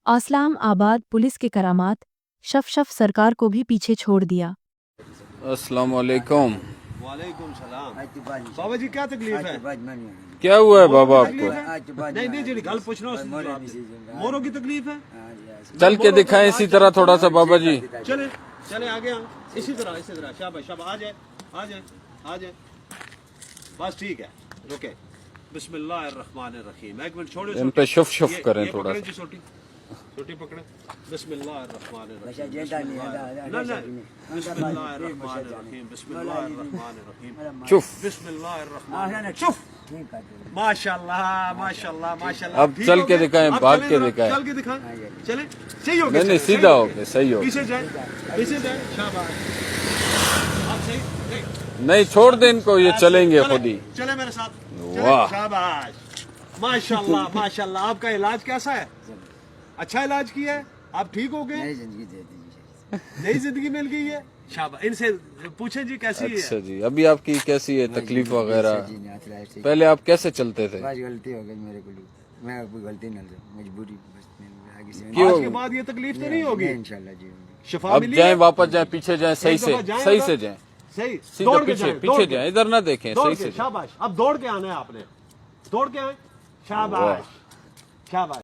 اسلام آباد پولیس کے کرامات شف سرکار کو بھی پیچھے چھوڑ دیا۔ السلام علیکم۔ وعلیکم السلام۔ بابا جی کیا تکلیف ہے؟ کیا ہوا ہے بابا آپ کو؟ نہیں جی گل پوچھنا موروں کی تکلیف ہے؟ چل کے دکھائیں اسی طرح تھوڑا سا بابا جی۔ چلے آگے اسی طرح شاباش آ جائے بس ٹھیک ہے روکے۔ بسم اللہ الرحمن الرحیم۔ ایک منٹ چھوڑے ان پہ شف کریں تھوڑا سا۔ چھوٹی پکڑے۔ بسم اللہ الرحمن الرحیم۔ بسم اللہ الرحمن الرحیم۔ بسم اللہ الرحمن الرحیم۔ چف۔ بسم اللہ الرحمن الرحیم۔ چف۔ ماشاءاللہ ماشاءاللہ ماشاءاللہ۔ اب چل کے دکھائیں، بھاگ کے دکھائیں۔ چل کے دکھائیں۔ چلے صحیح ہو گیا۔ نہیں سیدھا ہو گیا، صحیح ہو گیا۔ پیچھے جائیں شاباش۔ آپ صحیح نہیں چھوڑ دیں ان کو، یہ چلیں گے خود ہی۔ چلے میرے ساتھ۔ واہ شاباش ماشاءاللہ ماشاءاللہ۔ آپ کا علاج کیسا ہے؟ اچھا علاج کیا ہے؟ آپ ٹھیک ہو گئے؟ نئی زندگی مل گئی ہے؟ شاباش۔ ان سے پوچھیں جی کیسی ہے؟ اچھا جی، ابھی آپ کی کیسی ہے تکلیف وغیرہ؟ پہلے آپ کیسے چلتے تھے؟ غلطی ہو گئی میرے کو، میں کوئی غلطی نہ مجبوری آج کے بعد یہ تکلیف تو نہیں ہوگی انشاءاللہ جی۔ شفا اب ملی جائیں ہے؟ واپس جائیں، پیچھے جائیں، صحیح سے صحیح سے جائیں، صحیح سیدھا دوڑ کے پیچھے جائیں، پیچھے جائیں، ادھر نہ دیکھیں، دوڑ صحیح کے سے جائیں۔ شاباش۔ اب دوڑ کے آنا ہے آپ نے، دوڑ کے آئیں۔ شاباش شاباش۔